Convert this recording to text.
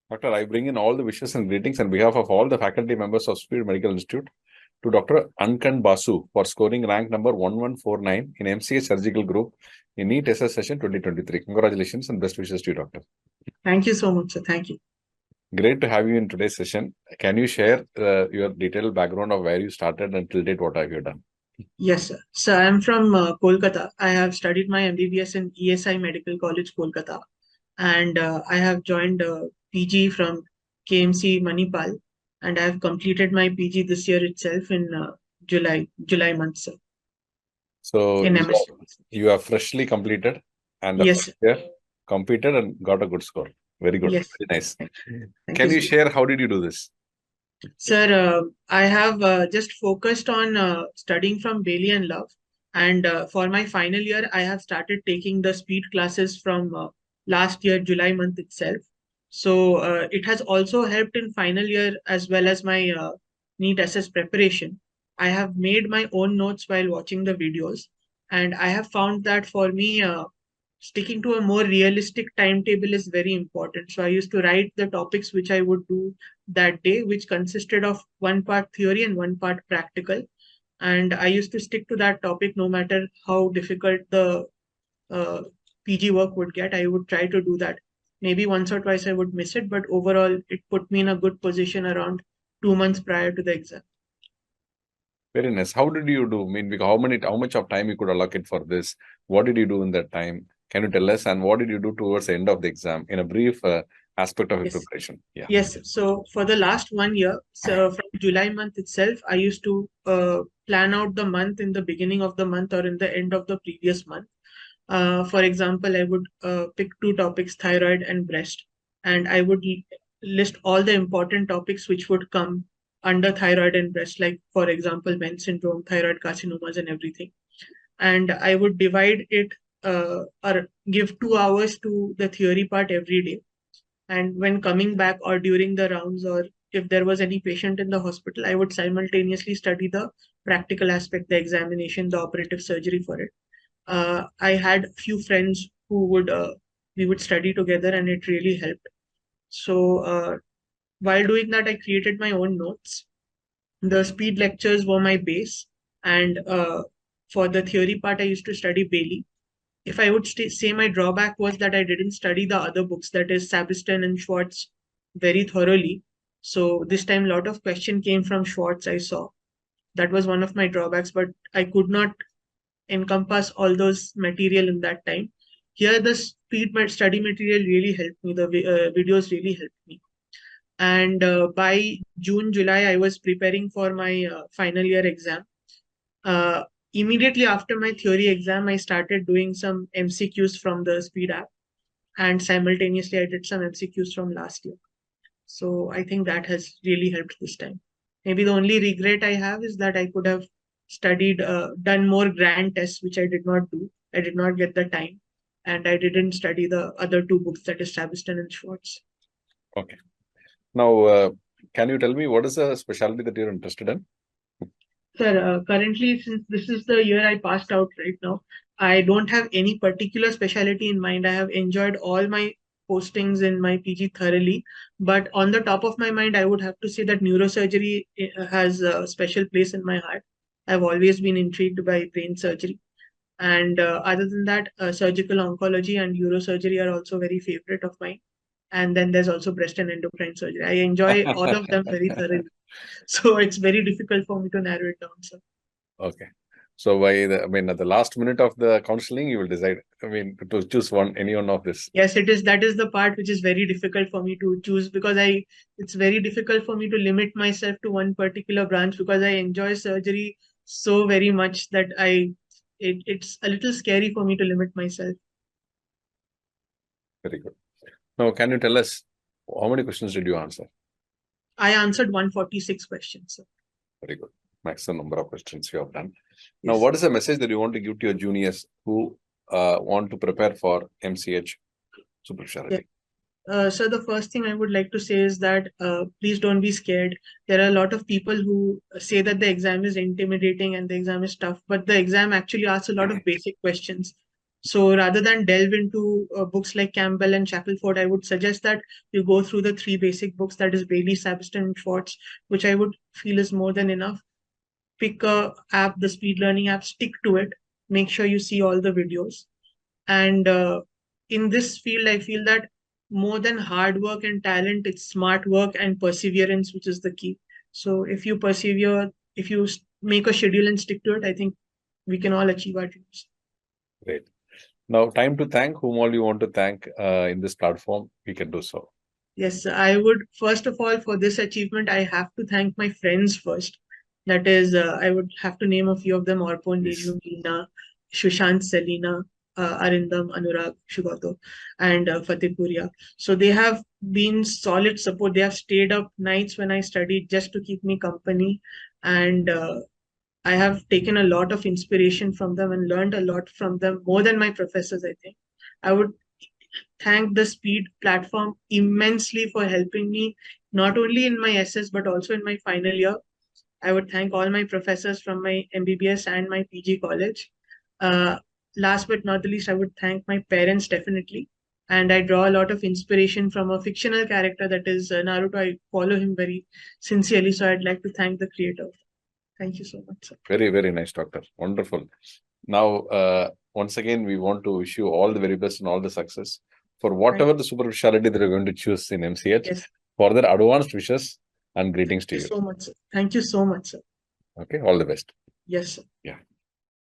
Doctor, I bring in all the wishes and greetings on behalf of all the faculty members of Super Medical Institute to Dr. Ankan Basu for scoring rank number 1149 in MCH Surgical Group in NEET SS session 2023. Congratulations and best wishes to you, Doctor. Thank you so much, sir. Thank you. Great to have you in today's session. Can you share your detailed background of where you started and till date what have you done? Yes, sir. So I'm from Kolkata. I have studied my MBBS in ESI Medical College, Kolkata, and I have joined PG from KMC Manipal, and I have completed my PG this year itself in July month, sir, So in MS. you have freshly completed and the Yes, first sir. year competed and got a good score. Very good. Yes. Very nice. Thank Can you, you sir. share how did you do this? Sir, I have just focused on studying from Bailey and Love. And for my final year, I have started taking the speed classes from last year, July month itself. So it has also helped in final year as well as my NEET SS preparation. I have made my own notes while watching the videos. And I have found that for me, sticking to a more realistic timetable is very important. So I used to write the topics which I would do that day, which consisted of one part theory and one part practical. And I used to stick to that topic no matter how difficult the uh, PG work would get. I would try to do that. Maybe once or twice I would miss it, but overall, it put me in a good position around 2 months prior to the exam. Very nice. How did you do? I mean, how much of time you could allocate for this? What did you do in that time? Can you tell us? And what did you do towards the end of the exam in a brief aspect of your Yes. preparation? Yeah. Yes. So for the last 1 year, so from July month itself, I used to plan out the month in the beginning of the month or in the end of the previous month. For example, I would pick two topics, thyroid and breast, and I would list all the important topics which would come under thyroid and breast, like, for example, Men's syndrome, thyroid carcinomas, and everything. And I would divide it or give 2 hours to the theory part every day. And when coming back or during the rounds, or if there was any patient in the hospital, I would simultaneously study the practical aspect, the examination, the operative surgery for it. I had few friends who would we would study together, and it really helped. So while doing that, I created my own notes. The speed lectures were my base, and for the theory part, I used to study Bailey. If I would say my drawback was that I didn't study the other books, that is Sabiston and Schwartz, very thoroughly. So this time, a lot of question came from Schwartz. I saw that was one of my drawbacks, but I could not encompass all those material in that time. Here, the speed study material really helped me. The videos really helped me. And by June, July, I was preparing for my final year exam. Uh, Immediately after my theory exam, I started doing some MCQs from the Speed app, and simultaneously, I did some MCQs from last year. So I think that has really helped this time. Maybe the only regret I have is that I could have studied, done more grand tests, which I did not do. I did not get the time, and I didn't study the other two books, that is Sabiston and Schwartz. Okay. Now, can you tell me what is the specialty that you're interested in? Sir, currently, since this is the year I passed out right now, I don't have any particular specialty in mind. I have enjoyed all my postings in my PG thoroughly, but on the top of my mind, I would have to say that neurosurgery has a special place in my heart. I've always been intrigued by brain surgery. And other than that, surgical oncology and neurosurgery are also very favorite of mine. And then there's also breast and endocrine surgery. I enjoy all of them very thoroughly. So it's very difficult for me to narrow it down, sir. Okay. So at the last minute of the counseling, you will decide, to choose any one of this. Yes, it is. That is the part which is very difficult for me to choose, because it's very difficult for me to limit myself to one particular branch, because I enjoy surgery so very much that it's a little scary for me to limit myself. Very good. Now, can you tell us how many questions did you answer? I answered 146 questions, sir. Very good. Maximum number of questions you have done. Yes. Now, what is the message that you want to give to your juniors who want to prepare for MCH Super Speciality? So the first thing I would like to say is that please don't be scared. There are a lot of people who say that the exam is intimidating and the exam is tough, but the exam actually asks a lot of basic questions. So rather than delve into books like Campbell and Shackelford, I would suggest that you go through the three basic books, that is Bailey, Sabiston, and Schwartz, which I would feel is more than enough. Pick a app, the speed learning app, stick to it. Make sure you see all the videos. And in this field, I feel that more than hard work and talent, it's smart work and perseverance, which is the key. So if you persevere, if you make a schedule and stick to it, I think we can all achieve our dreams. Great. Now, time to thank whom all you want to thank in this platform. We can do so. Yes, I would, first of all, for this achievement, I have to thank my friends first. That is, I would have to name a few of them: Orpon, Yes. Niju, Meena, Sushant, Selina, Arindam, Anurag, Shugato, and Fatehpuria. So they have been solid support. They have stayed up nights when I studied just to keep me company. And I have taken a lot of inspiration from them and learned a lot from them, more than my professors, I think. I would thank the Speed platform immensely for helping me, not only in my SS, but also in my final year. I would thank all my professors from my MBBS and my PG college. Uh, Last but not the least, I would thank my parents definitely. And I draw a lot of inspiration from a fictional character, that is Naruto. I follow him very sincerely. So I'd like to thank the creator. Thank you so much, sir. Very, very nice, Doctor. Wonderful. Now, once again, we want to wish you all the very best and all the success for whatever the super specialty that you're going to choose in MCH. Yes. Further advanced wishes and greetings to Thank you. you so much, sir. Thank you so much, sir. Okay, all the best. Yes, sir. Yeah.